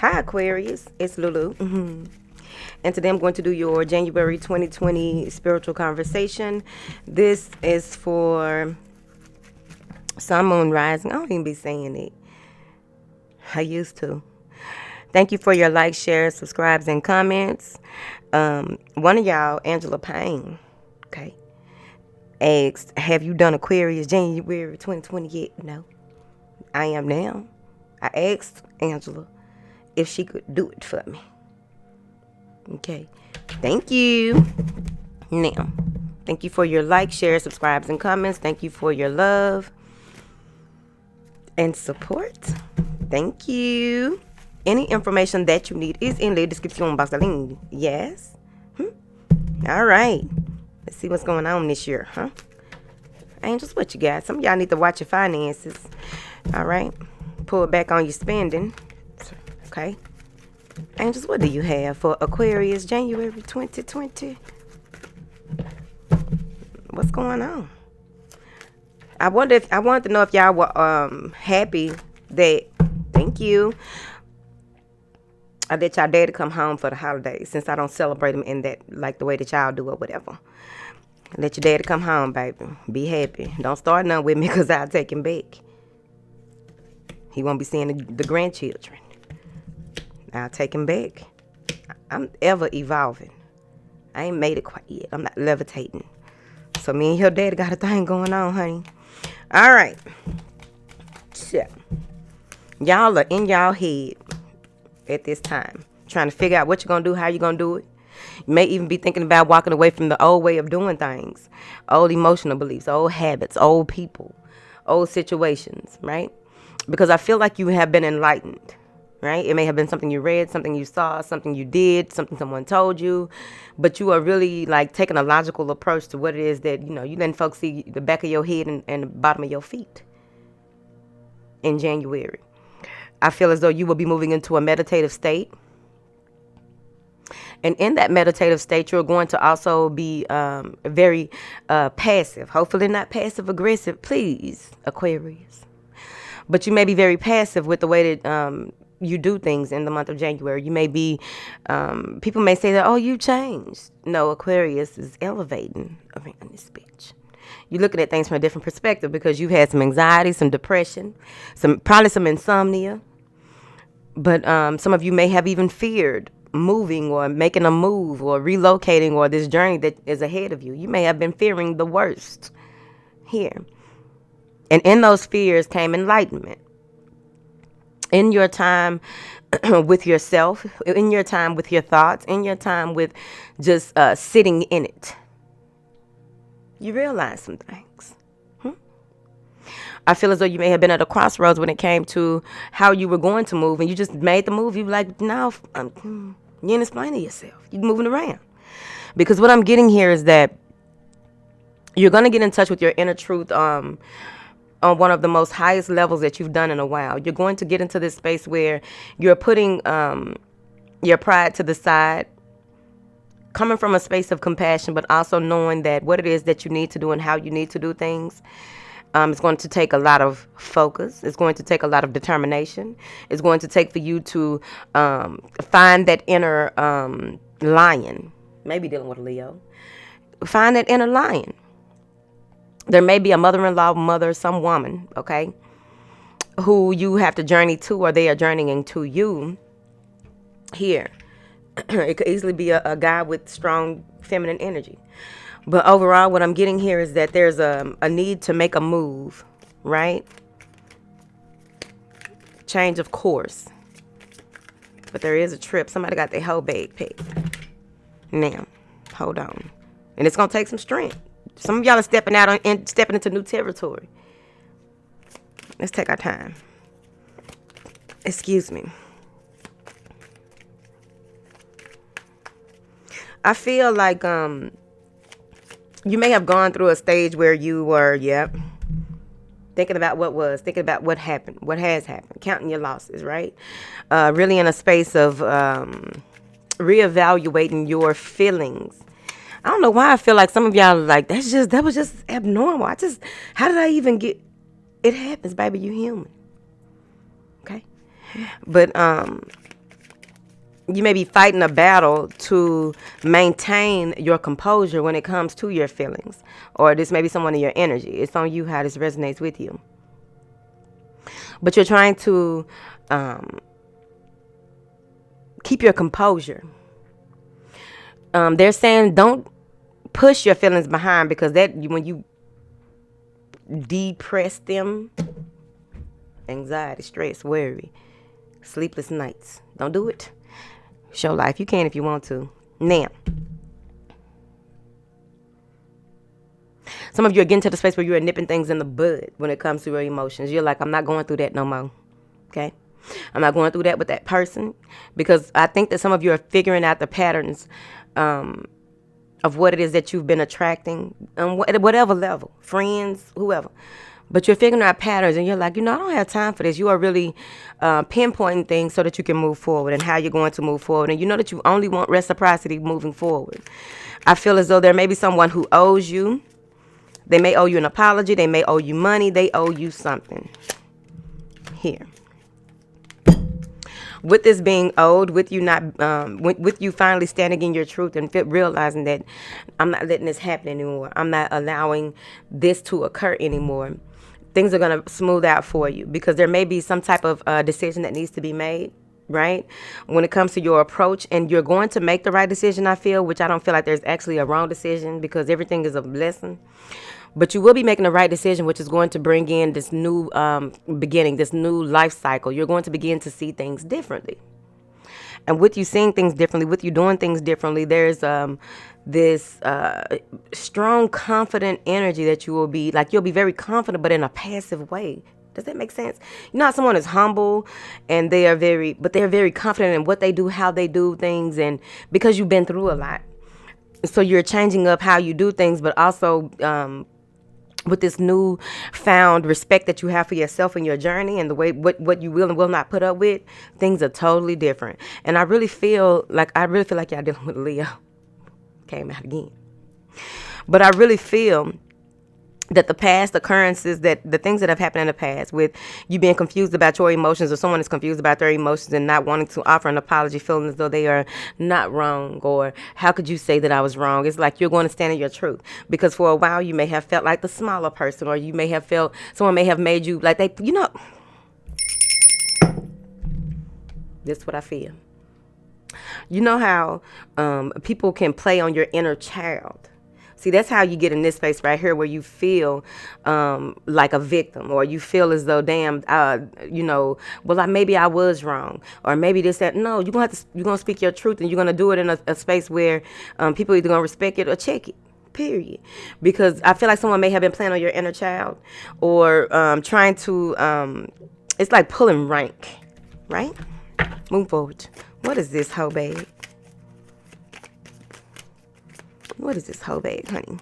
Hi Aquarius, it's Lulu. And today I'm going to do your January 2020 spiritual conversation. This is for Sun, Moon, Rising. I don't even be saying it. I used to. Thank you for your likes, shares, subscribes, and comments. One of y'all, Angela Payne, okay, asked, have you done Aquarius January 2020 yet? No. I am now. I asked Angela if she could do it for me. Okay. Thank you. Now, thank you for your likes, shares, subscribes, and comments. Thank you for your love and support. Thank you. Any information that you need is in the description box. Yes. All right. Let's see what's going on this year, huh? Angels, what you got? Some of y'all need to watch your finances. All right. Pull back on your spending. Okay. Angels, what do you have for Aquarius January 2020? What's going on? I wanted to know if y'all were happy that, thank you, I let y'all daddy come home for the holidays, since I don't celebrate them in that, like the way that y'all do or whatever. Let your daddy come home, baby. Be happy. Don't start none with me, because I'll take him back. He won't be seeing the grandchildren. I'll take him back. I'm ever evolving. I ain't made it quite yet. I'm not levitating. So me and your daddy got a thing going on, honey. All right. So, y'all are in y'all head at this time, trying to figure out what you're going to do, how you're going to do it. You may even be thinking about walking away from the old way of doing things, old emotional beliefs, old habits, old people, old situations, right? Because I feel like you have been enlightened, right? It may have been something you read, something you saw, something you did, something someone told you, but you are really like taking a logical approach to what it is that, you letting folks see the back of your head and the bottom of your feet in January. I feel as though you will be moving into a meditative state. And in that meditative state, you're going to also be very passive. Hopefully not passive aggressive, please, Aquarius. But you may be very passive with the way that you do things in the month of January. You may be, people may say that, oh, you changed. No, Aquarius is elevating around this bitch. You're looking at things from a different perspective because you've had some anxiety, some depression, probably some insomnia. But some of you may have even feared moving or making a move or relocating or this journey that is ahead of you. You may have been fearing the worst here. And in those fears came enlightenment. In your time with yourself, in your time with your thoughts, in your time with just sitting in it, you realize some things. I feel as though you may have been at a crossroads when it came to how you were going to move, and you just made the move. You were like, no, you ain't explaining yourself. You're moving around. Because what I'm getting here is that you're going to get in touch with your inner truth on one of the most highest levels that you've done in a while. You're going to get into this space where you're putting your pride to the side, coming from a space of compassion, but also knowing that what it is that you need to do and how you need to do things. It's going to take a lot of focus. It's going to take a lot of determination. It's going to take for you to find that inner lion. Maybe dealing with a Leo. Find that inner lion. There may be a mother-in-law, mother, some woman, okay, who you have to journey to, or they are journeying to you here. It could easily be a guy with strong feminine energy. But overall, what I'm getting here is that there's a need to make a move, right? Change of course. But there is a trip. Somebody got their whole bag packed. Now, hold on. And it's going to take some strength. Some of y'all are stepping out and stepping into new territory. Let's take our time. Excuse me. I feel like you may have gone through a stage where you were, thinking about what was, thinking about what happened, what has happened, counting your losses, right? Really in a space of reevaluating your feelings. I don't know why I feel like some of y'all are like, that was just abnormal. How did I even get, it happens, baby, you human. Okay? But you may be fighting a battle to maintain your composure when it comes to your feelings, or this may be someone in your energy. It's on you how this resonates with you. But you're trying to keep your composure. They're saying don't push your feelings behind, because that when you depress them, anxiety, stress, worry, sleepless nights, don't do it. Show life. You can if you want to. Now, some of you are getting to the space where you're nipping things in the bud when it comes to your emotions. You're like, I'm not going through that no more. Okay? I'm not going through that with that person, because I think that some of you are figuring out the patterns of what it is that you've been attracting on whatever level, friends, whoever. But you're figuring out patterns, and you're like, I don't have time for this. You are really pinpointing things so that you can move forward and how you're going to move forward. And you know that you only want reciprocity moving forward. I feel as though there may be someone who owes you. They may owe you an apology. They may owe you money. They owe you something. Here. With this being owed, with you not, with you finally standing in your truth and realizing that I'm not letting this happen anymore. I'm not allowing this to occur anymore. Things are going to smooth out for you, because there may be some type of decision that needs to be made, right? When it comes to your approach, and you're going to make the right decision, I feel, which I don't feel like there's actually a wrong decision, because everything is a blessing. But you will be making the right decision, which is going to bring in this new beginning, this new life cycle. You're going to begin to see things differently. And with you seeing things differently, with you doing things differently, there's this strong, confident energy that you will be, like, you'll be very confident, but in a passive way. Does that make sense? You know how someone is humble and they're very confident in what they do, how they do things, and because you've been through a lot. So you're changing up how you do things, but also with this new found respect that you have for yourself and your journey and the way what you will and will not put up with, things are totally different. And I really feel like y'all dealing with Leo. Came out again. But I really feel that the past occurrences, that the things that have happened in the past, with you being confused about your emotions, or someone is confused about their emotions and not wanting to offer an apology, feeling as though they are not wrong, or how could you say that I was wrong? It's like you're going to stand in your truth, because for a while you may have felt like the smaller person, or you may have felt someone may have made you like this is what I feel. You know how people can play on your inner child. See, that's how you get in this space right here, where you feel like a victim, or you feel as though, damn, maybe I was wrong, or maybe this, that. No, you're gonna speak your truth, and you're gonna do it in a space where people either gonna respect it or check it. Period. Because I feel like someone may have been playing on your inner child, or trying to. It's like pulling rank, right? Move forward. What is this hoe bag? What is this hoe bag, honey?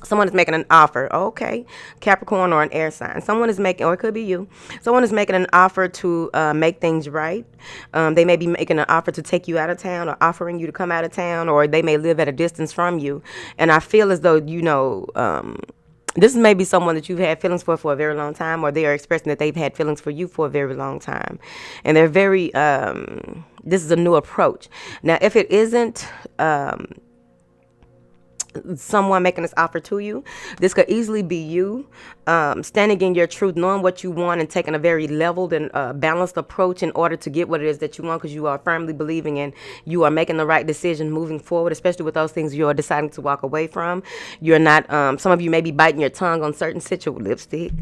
Someone is making an offer. Okay. Capricorn or an air sign. Someone is making, or it could be you. Someone is making an offer to make things right. They may be making an offer to take you out of town, or offering you to come out of town, or they may live at a distance from you. And I feel as though, this may be someone that you've had feelings for a very long time, or they are expressing that they've had feelings for you for a very long time. And they're very, this is a new approach. Now, if it isn't someone making this offer to you, this could easily be you standing in your truth, knowing what you want, and taking a very leveled and balanced approach in order to get what it is that you want, because you are firmly believing and you are making the right decision moving forward, especially with those things you are deciding to walk away from. You're not, some of you may be biting your tongue on certain lipstick,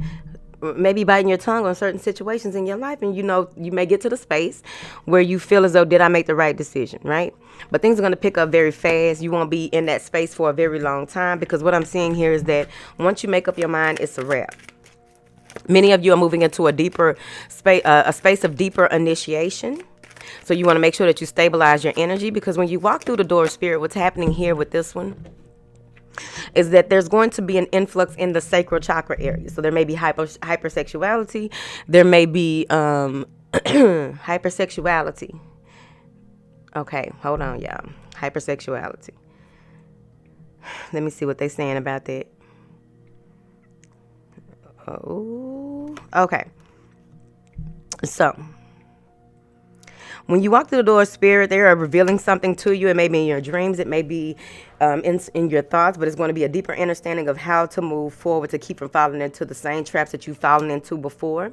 maybe biting your tongue on certain situations in your life, and you may get to the space where you feel as though, did I make the right decision, right? But things are going to pick up very fast. You won't be in that space for a very long time, because what I'm seeing here is that once you make up your mind, it's a wrap. Many of you are moving into a deeper space, a space of deeper initiation. So you want to make sure that you stabilize your energy, because when you walk through the door of spirit, what's happening here with this one is that there's going to be an influx in the sacral chakra area. So there may be hypersexuality. There may be hypersexuality. Okay, hold on, y'all. Hypersexuality. Let me see what they're saying about that. Oh, okay. So When you walk through the door of spirit, they are revealing something to you. It may be in your dreams. It may be in your thoughts, but it's going to be a deeper understanding of how to move forward to keep from falling into the same traps that you've fallen into before.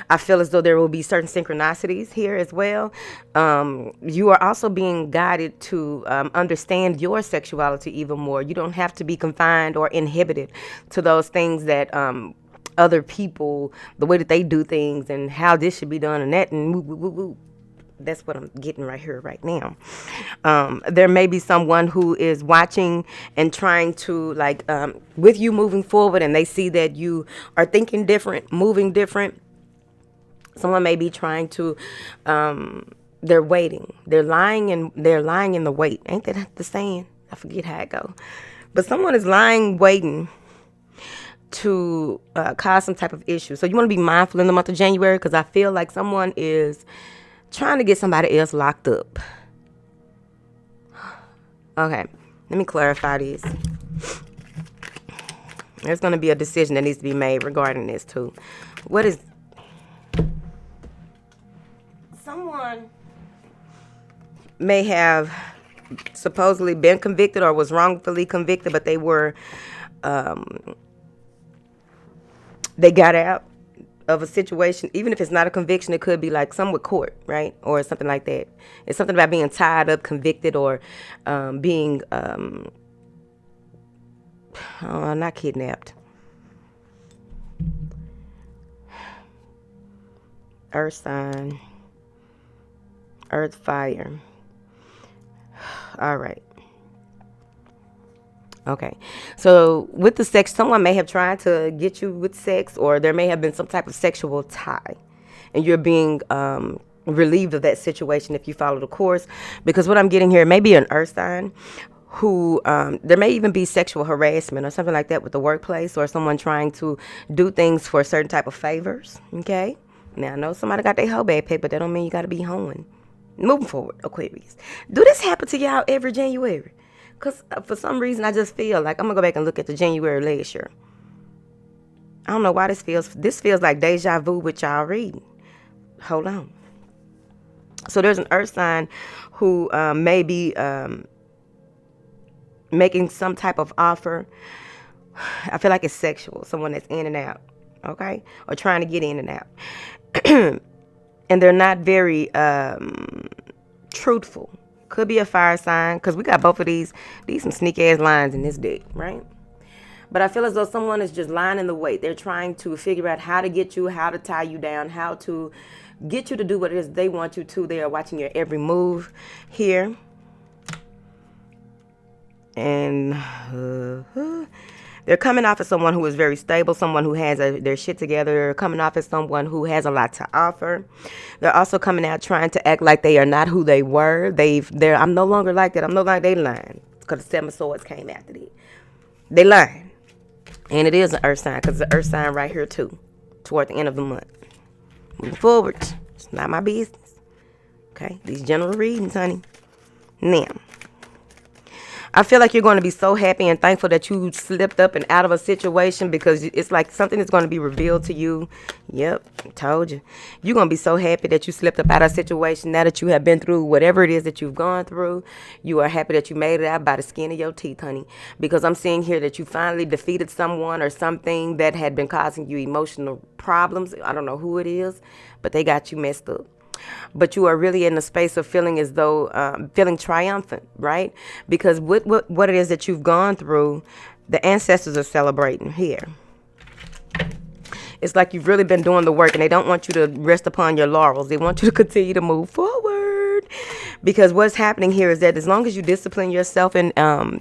I feel as though there will be certain synchronicities here as well. You are also being guided to understand your sexuality even more. You don't have to be confined or inhibited to those things that other people, the way that they do things and how this should be done and that and woo, woo, woo, woo. That's what I'm getting right here, right now. There may be someone who is watching and trying to, like, with you moving forward, and they see that you are thinking different, moving different. Someone may be trying to, they're waiting. They're lying in the wait. Ain't that the saying? I forget how it go. But someone is lying, waiting to cause some type of issue. So you want to be mindful in the month of January, because I feel like someone is trying to get somebody else locked up. Okay, let me clarify this. There's going to be a decision that needs to be made regarding this too. What is... Someone may have supposedly been convicted or was wrongfully convicted, but they were... they got out of a situation. Even if it's not a conviction, it could be like some with court, right? Or something like that. It's something about being tied up, convicted, or being not kidnapped. Earth sign, earth, fire. All right. Okay, so with the sex, someone may have tried to get you with sex, or there may have been some type of sexual tie, and you're being relieved of that situation if you follow the course. Because what I'm getting here, may be an earth sign who, there may even be sexual harassment or something like that with the workplace, or someone trying to do things for a certain type of favors. Okay, now I know somebody got their whole bag paid, but that don't mean you got to be hoeing. Moving forward, Aquarius. Do this happen to y'all every January? Because for some reason, I just feel like I'm going to go back and look at the January last year. I don't know why this feels like deja vu with y'all reading. Hold on. So there's an earth sign who may be making some type of offer. I feel like it's sexual. Someone that's in and out. Okay? Or trying to get in and out. And they're not very truthful. Could be a fire sign, because we got both of these some sneaky ass lines in this deck, right? But I feel as though someone is just lying in the wait. They're trying to figure out how to get you, how to tie you down, how to get you to do what it is they want you to. They are watching your every move here. And they're coming off as someone who is very stable, someone who has their shit together. They're coming off as someone who has a lot to offer. They're also coming out trying to act like they are not who they were. I'm no longer like that. I'm no longer, they lying. Because the Seven of Swords came after it. They lying. And it is an earth sign, because it's an earth sign right here too, toward the end of the month. Moving forward, it's not my business. Okay, these general readings, honey. Now, I feel like you're going to be so happy and thankful that you slipped up and out of a situation, because it's like something is going to be revealed to you. Yep, I told you. You're going to be so happy that you slipped up out of a situation now that you have been through whatever it is that you've gone through. You are happy that you made it out by the skin of your teeth, honey, because I'm seeing here that you finally defeated someone or something that had been causing you emotional problems. I don't know who it is, but they got you messed up. But you are really in the space of feeling as though, feeling triumphant, right? Because what it is that you've gone through, the ancestors are celebrating here. It's like you've really been doing the work, and they don't want you to rest upon your laurels. They want you to continue to move forward. Because what's happening here is that as long as you discipline yourself, and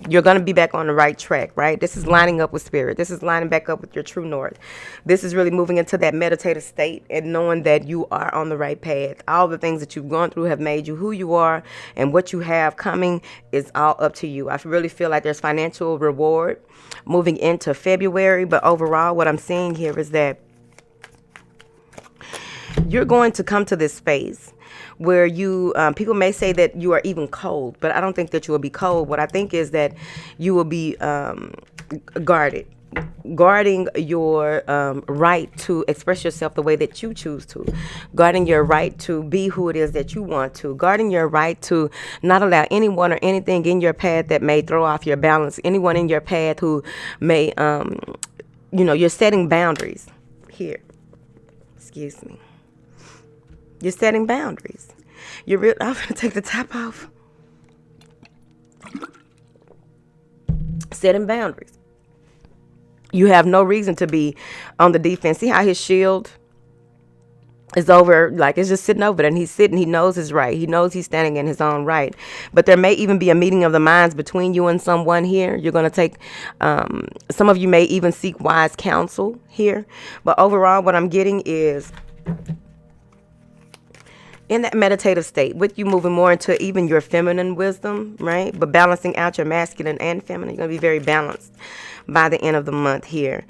you're going to be back on the right track, right? This is lining up with spirit. This is lining back up with your true north. This is really moving into that meditative state and knowing that you are on the right path. All the things that you've gone through have made you who you are, and what you have coming is all up to you. I really feel like there's financial reward moving into February, but overall what I'm seeing here is that you're going to come to this space where you, people may say that you are even cold, but I don't think that you will be cold. What I think is that you will be guarded. guarding your right to express yourself the way that you choose to, guarding your right to be who it is that you want to, guarding your right to not allow anyone or anything in your path that may throw off your balance, anyone in your path who may, you're setting boundaries here. Excuse me. You're setting boundaries. I'm going to take the top off. Setting boundaries. You have no reason to be on the defense. See how his shield is over, like it's just sitting over there, and he's sitting, he knows his right. He knows he's standing in his own right. But there may even be a meeting of the minds between you and someone here. You're going to take, some of you may even seek wise counsel here. But overall, what I'm getting is, in that meditative state, with you moving more into even your feminine wisdom, right? But balancing out your masculine and feminine, you're going to be very balanced by the end of the month here.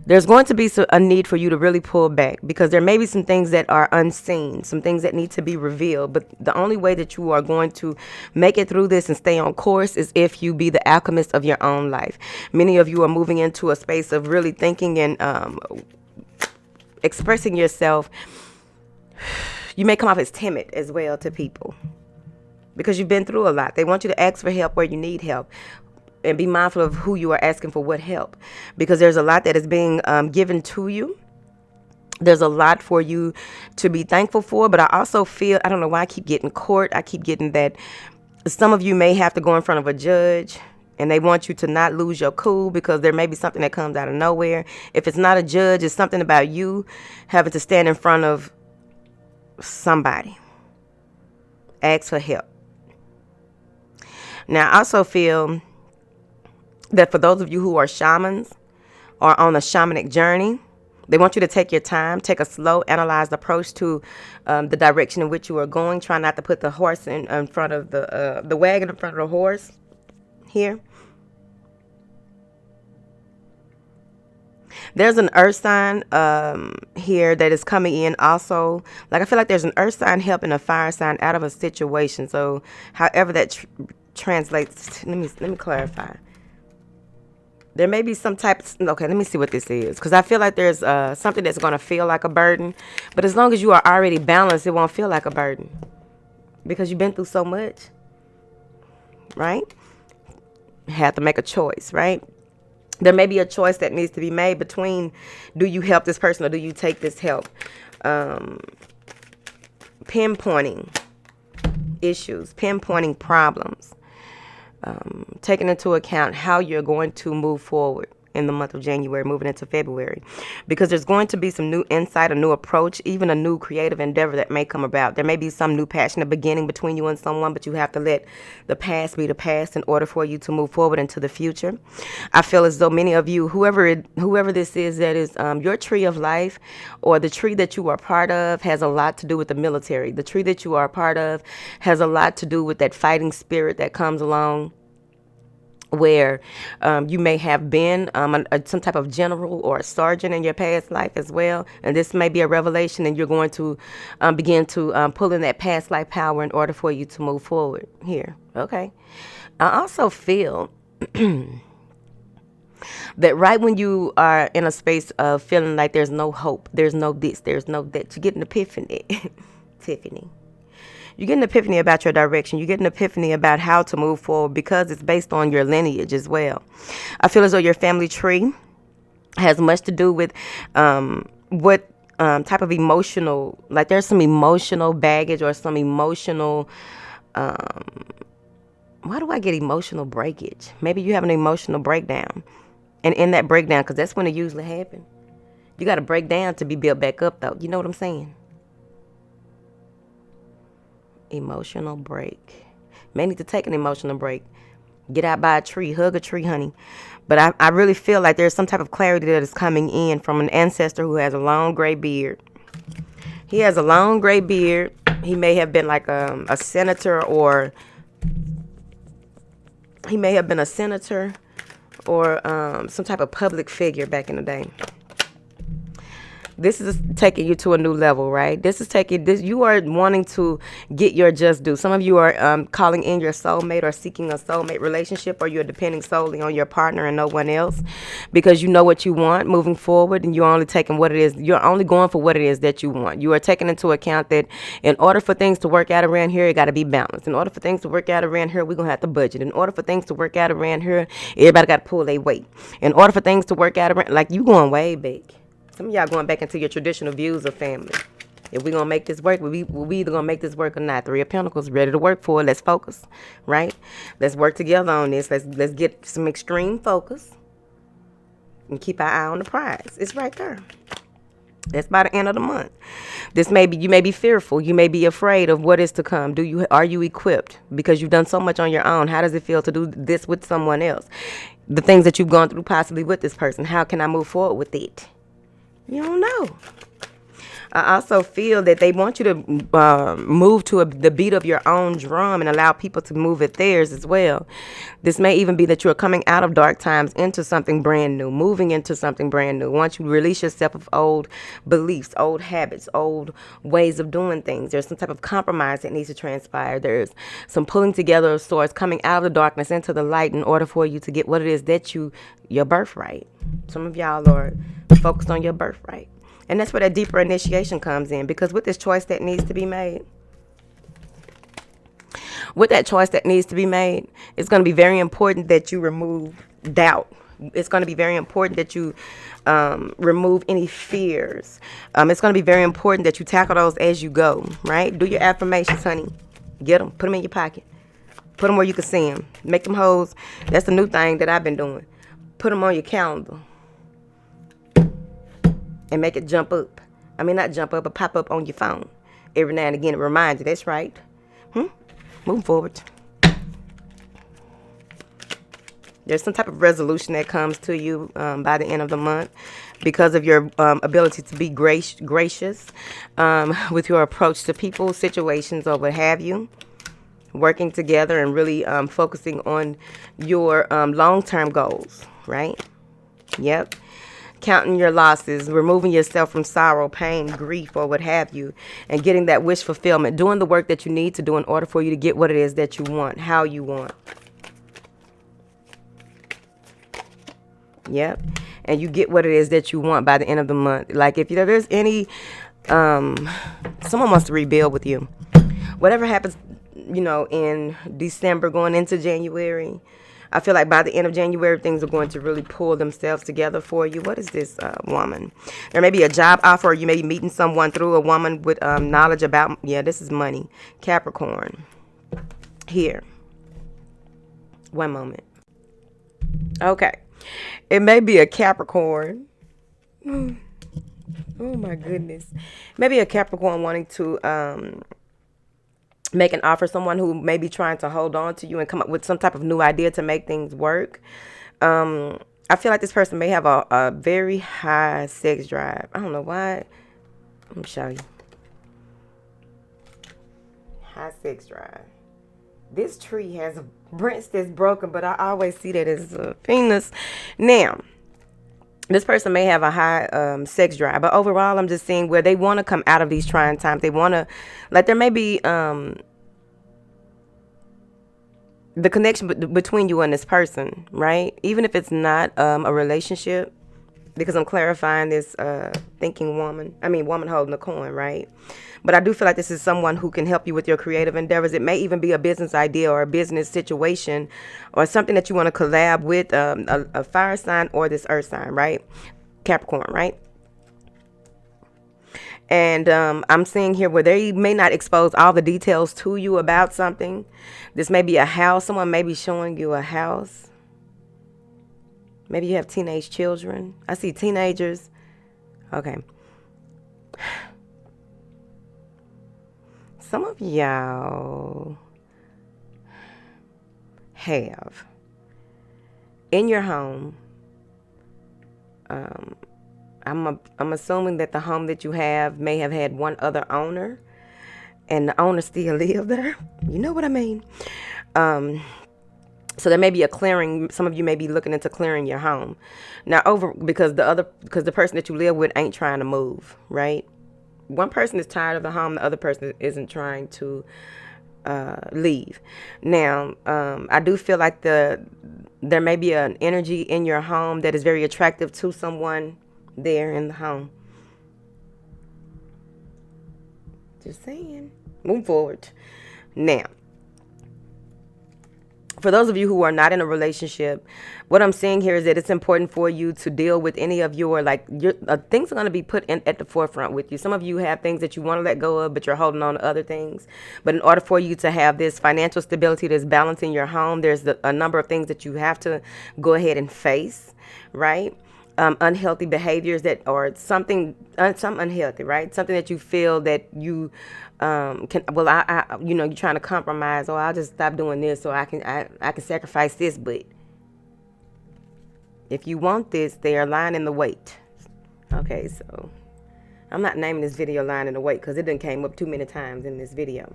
There's going to be a need for you to really pull back, because there may be some things that are unseen, some things that need to be revealed. But the only way that you are going to make it through this and stay on course is if you be the alchemist of your own life. Many of you are moving into a space of really thinking and expressing yourself. You may come off as timid as well to people because you've been through a lot. They want you to ask for help where you need help, and be mindful of who you are asking for what help, because there's a lot that is being given to you. There's a lot for you to be thankful for. But I also feel, I don't know why I keep getting court. I keep getting that some of you may have to go in front of a judge, and they want you to not lose your cool, because there may be something that comes out of nowhere. If it's not a judge, it's something about you having to stand in front of somebody. Ask for help. Now, I also feel that for those of you who are shamans or on a shamanic journey, they want you to take your time, take a slow, analyzed approach to the direction in which you are going. Try not to put the horse in front of the wagon in front of the horse here. There's an earth sign here that is coming in also. Like, I feel like there's an earth sign helping a fire sign out of a situation. So however that translates, let me clarify. There may be some type of, okay, let me see what this is. Because I feel like there's something that's going to feel like a burden. But as long as you are already balanced, it won't feel like a burden. Because you've been through so much. Right? You have to make a choice, right? There may be a choice that needs to be made between, do you help this person or do you take this help? Pinpointing issues, pinpointing problems. Taking into account how you're going to move forward in the month of January, moving into February, because there's going to be some new insight, a new approach, even a new creative endeavor that may come about. There may be some new passionate beginning between you and someone, but you have to let the past be the past in order for you to move forward into the future. I feel as though many of you, whoever this is that is your tree of life, or the tree that you are part of, has a lot to do with the military. The tree that you are a part of has a lot to do with that fighting spirit that comes along, where you may have been some type of general or a sergeant in your past life as well. And this may be a revelation, and you're going to begin to pull in that past life power in order for you to move forward here. Okay. I also feel that right when you are in a space of feeling like there's no hope, there's no this, there's no that, you get an epiphany. Tiffany. You get an epiphany about your direction. You get an epiphany about how to move forward, because it's based on your lineage as well. I feel as though your family tree has much to do with what type of emotional, like there's some emotional baggage or some emotional, why do I get emotional breakage? Maybe you have an emotional breakdown. And in that breakdown, because that's when it usually happens, you got to break down to be built back up, though. You know what I'm saying? Emotional break. May need to take an emotional break. Get out by a tree. Hug a tree, honey. But I really feel like there's some type of clarity that is coming in from an ancestor who has a long gray beard. He has a long gray beard. He may have been like a senator, or he may have been a senator or some type of public figure back in the day. This is taking you to a new level, right? This is taking this. You are wanting to get your just due. Some of you are calling in your soulmate or seeking a soulmate relationship, or you're depending solely on your partner and no one else because you know what you want moving forward, and you're only taking what it is. You're only going for what it is that you want. You are taking into account that in order for things to work out around here, it got to be balanced. In order for things to work out around here, we're gonna have to budget. In order for things to work out around here, everybody got to pull their weight. In order for things to work out around, like you going way back. Some of y'all going back into your traditional views of family. If we gonna make this work, we either gonna make this work or not. Three of Pentacles, ready to work for it. Let's focus, right? Let's work together on this. Let's get some extreme focus and keep our eye on the prize. It's right there. That's by the end of the month. You may be fearful. You may be afraid of what is to come. Are you equipped? Because you've done so much on your own. How does it feel to do this with someone else? The things that you've gone through possibly with this person. How can I move forward with it? You don't know. I also feel that they want you to move to the beat of your own drum and allow people to move at theirs as well. This may even be that you are coming out of dark times into something brand new, moving into something brand new. Once you release yourself of old beliefs, old habits, old ways of doing things, there's some type of compromise that needs to transpire. There's some pulling together of sorts, coming out of the darkness into the light in order for you to get what it is that your birthright. Some of y'all are focused on your birthright. And that's where that deeper initiation comes in. Because with this choice that needs to be made, it's going to be very important that you remove doubt. It's going to be very important that you remove any fears. It's going to be very important that you tackle those as you go, right? Do your affirmations, honey. Get them. Put them in your pocket. Put them where you can see them. Make them hoes. That's the new thing that I've been doing. Put them on your calendar. And make it jump up. I mean, not jump up, but pop up on your phone. Every now and again, it reminds you. That's right. Moving forward. There's some type of resolution that comes to you by the end of the month because of your ability to be gracious with your approach to people, situations, or what have you. Working together and really focusing on your long-term goals, right? Yep. Counting your losses, removing yourself from sorrow, pain, grief, or what have you, and getting that wish fulfillment, doing the work that you need to do in order for you to get what it is that you want, how you want. Yep. And you get what it is that you want by the end of the month. Like if there's any, someone wants to rebuild with you. Whatever happens, in December going into January, I feel like by the end of January, things are going to really pull themselves together for you. What is this woman? There may be a job offer, or you may be meeting someone through a woman with knowledge about, this is money. Capricorn. Here. One moment. Okay. It may be a Capricorn. Oh my goodness. Maybe a Capricorn wanting to make an offer, someone who may be trying to hold on to you and come up with some type of new idea to make things work. I feel like this person may have a very high sex drive. I don't know why. Let me show you. High sex drive. This tree has a branch that's broken, but I always see that as a penis. Now, this person may have a high sex drive, but overall, I'm just seeing where they want to come out of these trying times. They want to, like, there may be the connection between you and this person, right? Even if it's not a relationship, because I'm clarifying this woman holding a coin, right? But I do feel like this is someone who can help you with your creative endeavors. It may even be a business idea or a business situation or something that you want to collab with a fire sign or this earth sign, right? Capricorn, right? And I'm seeing here where they may not expose all the details to you about something. This may be a house. Someone may be showing you a house. Maybe you have teenage children. I see teenagers. Okay. Some of y'all have in your home, I'm assuming that the home that you have may have had one other owner and the owner still live there. You know what I mean? So there may be a clearing. Some of you may be looking into clearing your home now, because the person that you live with ain't trying to move, right? One person is tired of the home, the other person isn't trying to leave. Now, I do feel like there may be an energy in your home that is very attractive to someone there in the home. Just saying. Move forward. Now, for those of you who are not in a relationship, what I'm saying here is that it's important for you to deal with any of your, things are going to be put in at the forefront with you. Some of you have things that you want to let go of, but you're holding on to other things. But in order for you to have this financial stability that's balancing your home, there's a number of things that you have to go ahead and face, right? Unhealthy behaviors that are something unhealthy, right? Something that you feel that you you're trying to compromise, or I'll just stop doing this so I can sacrifice this. But if you want this, they are lying in the wait. Okay, so I'm not naming this video lying in the wait because it done came up too many times in this video.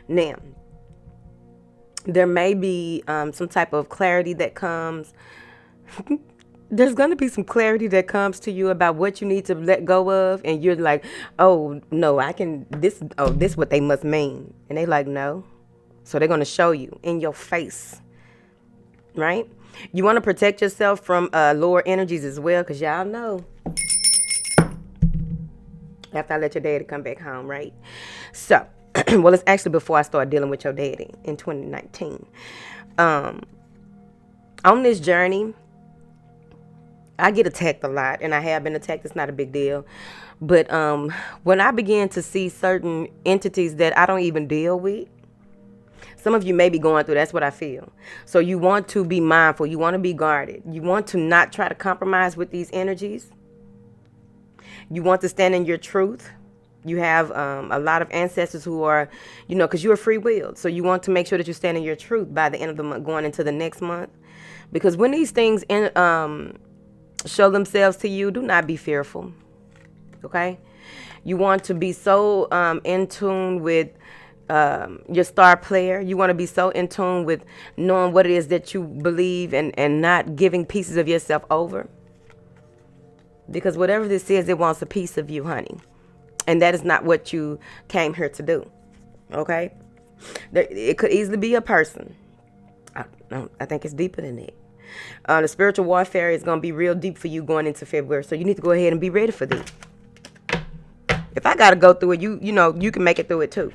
Now, there may be some type of clarity that comes. There's going to be some clarity that comes to you about what you need to let go of. And you're like, oh, no, this what they must mean. And they like, no. So they're going to show you in your face, right? You want to protect yourself from lower energies as well, because y'all know. After I let your daddy come back home, right? So, well, it's actually before I started dealing with your daddy in 2019. On this journey, I get attacked a lot, and I have been attacked. It's not a big deal. But when I began to see certain entities that I don't even deal with, some of you may be going through, that's what I feel. So you want to be mindful. You want to be guarded. You want to not try to compromise with these energies. You want to stand in your truth. You have a lot of ancestors who are, because you're free-willed. So you want to make sure that you stand in your truth by the end of the month, going into the next month. Because when these things show themselves to you, do not be fearful. Okay? You want to be so in tune with your star player. You want to be so in tune with knowing what it is that you believe and not giving pieces of yourself over. Because whatever this is, it wants a piece of you, honey. And that is not what you came here to do. Okay? It could easily be a person. I think it's deeper than that. The spiritual warfare is going to be real deep for you going into February. So you need to go ahead and be ready for this. If I got to go through it, you can make it through it too.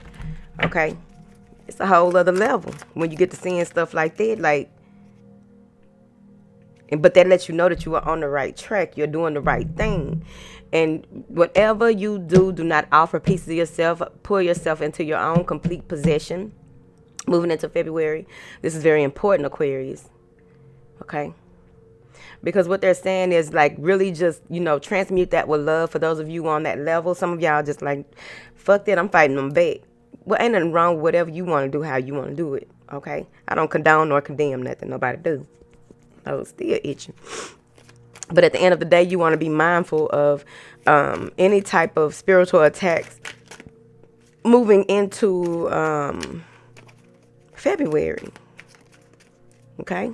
Okay? It's a whole other level when you get to seeing stuff like that. But that lets you know that you are on the right track. You're doing the right thing. And whatever you do, do not offer pieces of yourself. Pull yourself into your own complete possession. Moving into February. This is very important, Aquarius. Okay? Because what they're saying is really just, transmute that with love for those of you on that level. Some of y'all just fuck that, I'm fighting them back. Well, ain't nothing wrong with whatever you want to do, how you want to do it. Okay? I don't condone or condemn nothing nobody do. Oh, still itching. But at the end of the day, you want to be mindful of any type of spiritual attacks moving into February. Okay?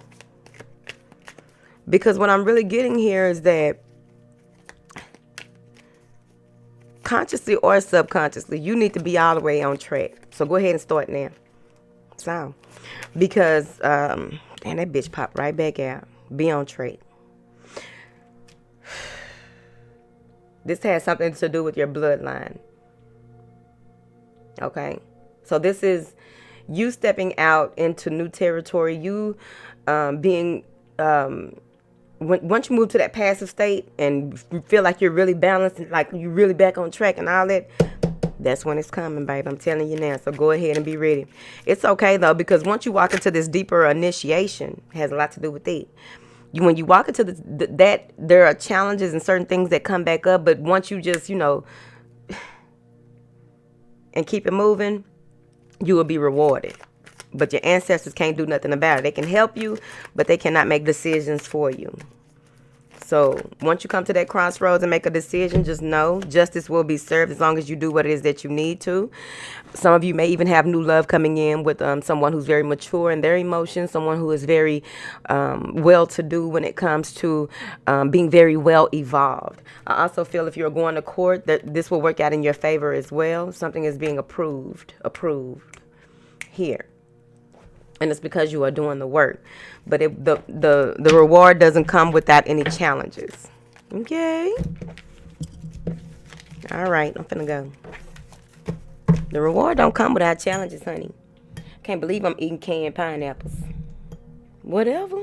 Because what I'm really getting here is that consciously or subconsciously, you need to be all the way on track. So go ahead and start now. So, because, and that bitch popped right back out. Be on track. This has something to do with your bloodline. Okay? So this is you stepping out into new territory. You being... once you move to that passive state and feel like you're really balanced and like you're really back on track and all that, that's when it's coming, babe. I'm telling you now. So go ahead and be ready. It's okay, though, because once you walk into this deeper initiation, it has a lot to do with it. When you walk into that, there are challenges and certain things that come back up. But once you just, and keep it moving, you will be rewarded. But your ancestors can't do nothing about it. They can help you, but they cannot make decisions for you. So once you come to that crossroads and make a decision, just know justice will be served as long as you do what it is that you need to. Some of you may even have new love coming in with someone who's very mature in their emotions, someone who is very well-to-do when it comes to being very well evolved. I also feel if you're going to court that this will work out in your favor as well. Something is being approved here. And it's because you are doing the work. But the reward doesn't come without any challenges. Okay? All right, I'm finna go. The reward don't come without challenges, honey. Can't believe I'm eating canned pineapples. Whatever.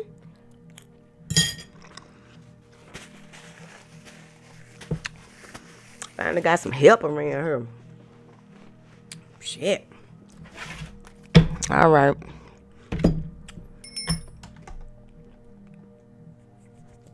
Finally got some help around here. Shit. All right.